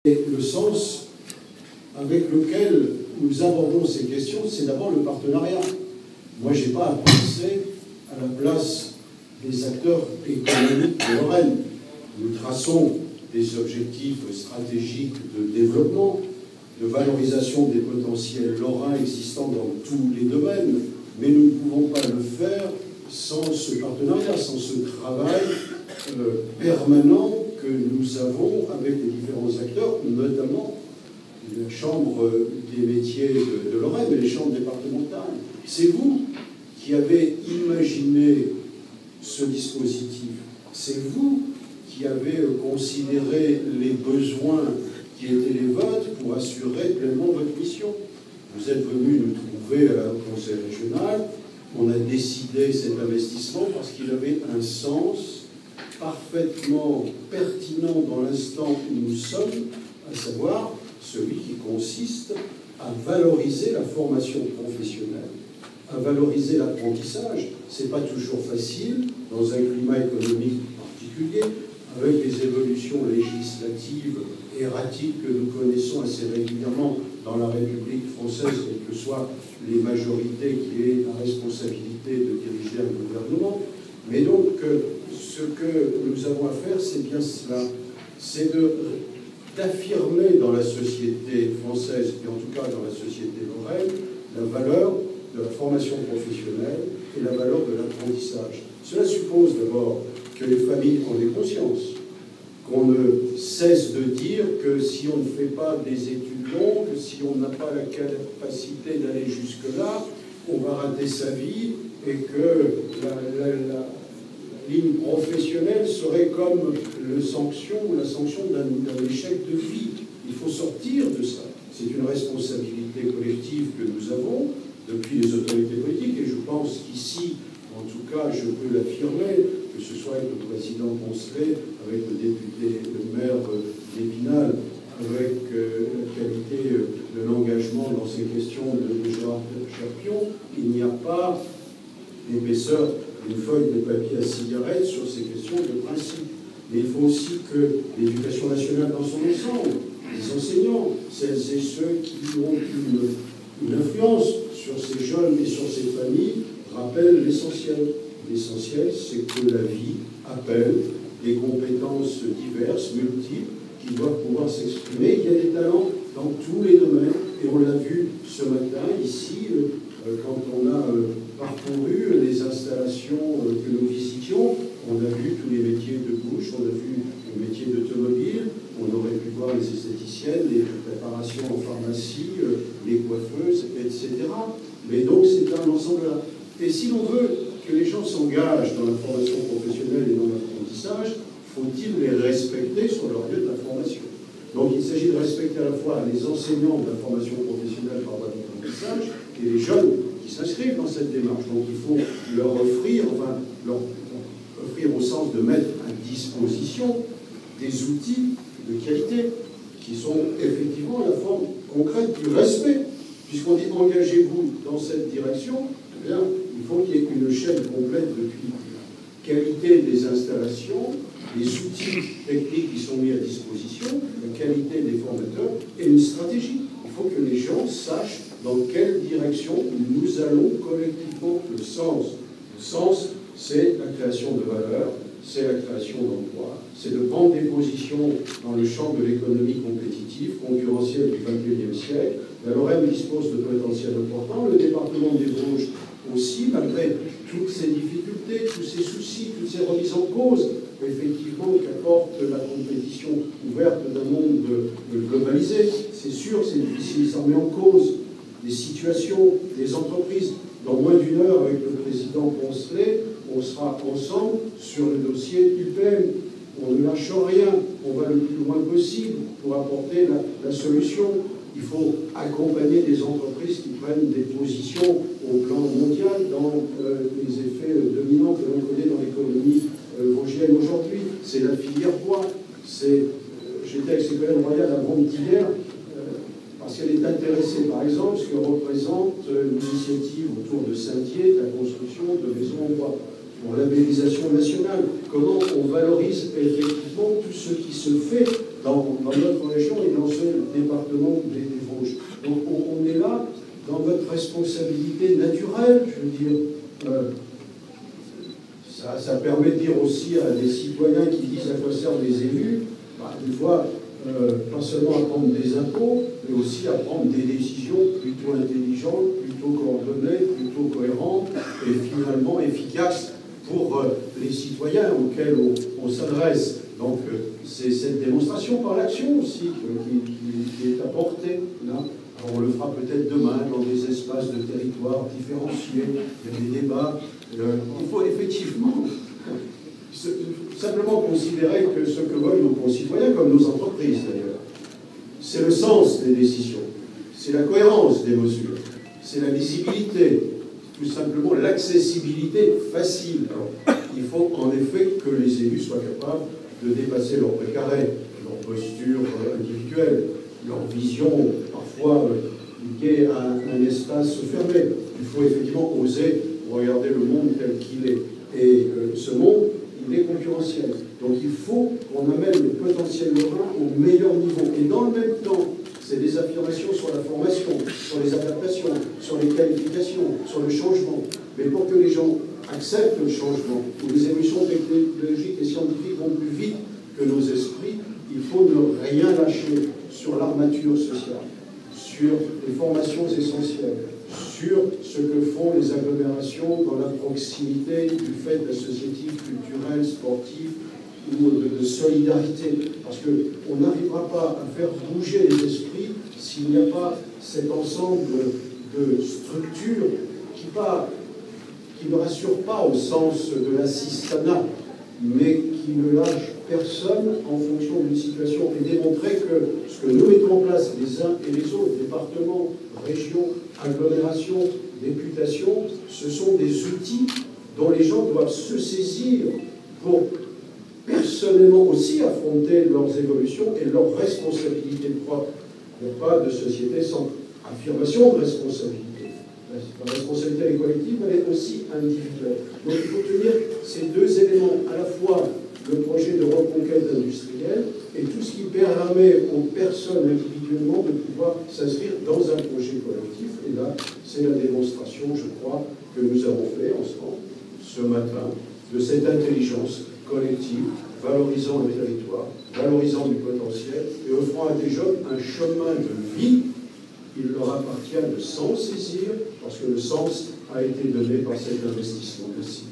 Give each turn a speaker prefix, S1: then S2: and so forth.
S1: Et le sens avec lequel nous abordons ces questions, c'est d'abord le partenariat. Moi, je n'ai pas à penser à la place des acteurs économiques de Lorraine. Nous traçons des objectifs stratégiques de développement, de valorisation des potentiels lorrains existants dans tous les domaines, mais nous ne pouvons pas le faire sans ce partenariat, sans ce travail permanent que nous avons avec les différents acteurs, notamment la Chambre des métiers de Lorraine et les chambres départementales. C'est vous qui avez imaginé ce dispositif. C'est vous qui avez considéré les besoins qui étaient les vôtres pour assurer pleinement votre mission. Vous êtes venu nous trouver au Conseil régional. On a décidé cet investissement parce qu'il avait un sens parfaitement pertinent dans l'instant où nous sommes, à savoir celui qui consiste à valoriser la formation professionnelle, à valoriser l'apprentissage. Ce n'est pas toujours facile dans un climat économique particulier, avec les évolutions législatives erratiques que nous connaissons assez régulièrement dans la République française, quelles que soient les majorités qui aient la responsabilité de diriger un gouvernement. Mais donc, ce que nous avons à faire, c'est bien cela, c'est d'affirmer dans la société française, et en tout cas dans la société lorraine, la valeur de la formation professionnelle et la valeur de l'apprentissage. Cela suppose d'abord que les familles en aient conscience, qu'on ne cesse de dire que si on ne fait pas des études longues, si on n'a pas la capacité d'aller jusque-là, on va rater sa vie et que la ligne professionnelle serait comme la sanction d'un échec de vie. Il faut sortir de ça. C'est une responsabilité collective que nous avons depuis les autorités politiques et je pense qu'ici, en tout cas, je peux l'affirmer, que ce soit avec le président Poncelet, avec le député, le maire d'Épinal, avec la qualité de l'engagement dans ces questions de Gérard Cherpion, il n'y a pas d'épaisseur d'une feuille de papier à cigarette sur ces questions de principe. Mais il faut aussi que l'éducation nationale dans son ensemble, les enseignants, celles et ceux qui ont une influence sur ces jeunes et sur ces familles, rappellent l'essentiel. L'essentiel, c'est que la vie appelle des compétences diverses, multiples, qui doivent pouvoir s'exprimer. Il y a des talents dans tous les domaines, et on l'a vu ce matin, ici, quand on a parcouru les installations que nous visitions, on a vu tous les métiers de bouche, on a vu le métier d'automobile, on aurait pu voir les esthéticiennes, les préparations en pharmacie, les coiffeuses, etc. Mais donc c'est un ensemble là. Et si l'on veut que les gens s'engagent dans la formation professionnelle et dans l'apprentissage, faut-il les respecter sur leur lieu de la formation? Donc il s'agit de respecter à la fois les enseignants de la formation professionnelle par voie d'apprentissage et les jeunes qui s'inscrivent dans cette démarche. Donc il faut leur offrir au sens de mettre à disposition des outils de qualité qui sont effectivement la forme concrète du respect. Puisqu'on dit engagez-vous dans cette direction, eh bien, il faut qu'il y ait une chaîne complète depuis la qualité des installations, les outils techniques qui sont mis à disposition, la qualité des formateurs et une stratégie. Il faut que les gens sachent dans quelle direction nous allons collectivement. Le sens, c'est la création de valeur, c'est la création d'emplois, c'est de prendre des positions dans le champ de l'économie compétitive, concurrentielle du XXIe siècle. La Lorraine dispose de potentiels importants, le département des Vosges aussi, malgré toutes ces difficultés, tous ces soucis, toutes ces remises en cause, effectivement, qu'apporte la compétition ouverte d'un monde globalisé. C'est sûr, c'est difficile, ça met en cause des situations, des entreprises. Dans moins d'une heure, avec le président Poncelet, on sera ensemble sur le dossier UPM. On ne lâche rien, on va le plus loin possible pour apporter la solution. Il faut accompagner des entreprises qui prennent des positions au plan mondial dans les effets dominants que l'on connaît dans l'économie vosgienne aujourd'hui. C'est la filière bois. J'étais avec Ségolène Royal à Brome hier, parce qu'elle est intéressée, par exemple, ce que représente l'initiative autour de Saint-Dié, de la construction de maisons en bois, pour labellisation nationale. Comment on valorise effectivement tout ce qui se fait dans notre région et dans département des Vosges. Donc on est là dans notre responsabilité naturelle, je veux dire. Ça permet de dire aussi à des citoyens qui disent à quoi servent les élus, une fois, pas seulement à prendre des impôts, mais aussi à prendre des décisions plutôt intelligentes, plutôt coordonnées, plutôt cohérentes et finalement efficaces pour les citoyens auxquels on s'adresse. Donc c'est cette démonstration par l'action aussi qui est apportée là. Alors, on le fera peut-être demain dans des espaces de territoire différenciés, il y a des débats. Il faut effectivement simplement considérer que ce que veulent nos concitoyens, comme nos entreprises d'ailleurs, c'est le sens des décisions, c'est la cohérence des mesures, c'est la visibilité, tout simplement l'accessibilité facile. Alors, il faut en effet que les élus soient capables de dépasser leur précaré, leur posture individuelle, leur vision parfois liée à un espace fermé. Il faut effectivement oser regarder le monde tel qu'il est. Et ce monde, il est concurrentiel. Donc il faut qu'on amène le potentiel lorrain au meilleur niveau. Et dans le même temps, c'est des affirmations sur la formation, sur les adaptations, sur les qualifications, sur le changement. Mais pour que les gens acceptent le changement, où les évolutions technologiques et scientifiques vont plus vite que nos esprits, il faut ne rien lâcher sur l'armature sociale, sur les formations essentielles, sur ce que font les agglomérations dans la proximité du fait d'associatifs culturels, sportifs ou de solidarité. Parce qu'on n'arrivera pas à faire bouger les esprits s'il n'y a pas cet ensemble de structures qui ne rassurent pas au sens de l'assistanat, mais qui ne lâchent personne en fonction d'une situation, et démontrer que ce que nous mettons en place les uns et les autres, départements, régions, agglomérations, députations, ce sont des outils dont les gens doivent se saisir pour personnellement aussi affronter leurs évolutions et leurs responsabilités propres. Il n'y a pas de société sans affirmation de responsabilité. La responsabilité elle est collective, mais elle est aussi individuelle. Donc il faut tenir ces deux éléments, à la fois le projet de reconquête industrielle et tout ce qui permet aux personnes individuellement de pouvoir s'inscrire dans un projet collectif. Et là, c'est la démonstration, je crois, que nous avons fait ensemble ce matin de cette intelligence collective, valorisant le territoire, valorisant du potentiel et offrant à des jeunes un chemin de vie. Il leur appartient de s'en saisir parce que le sens a été donné par cet investissement. Merci.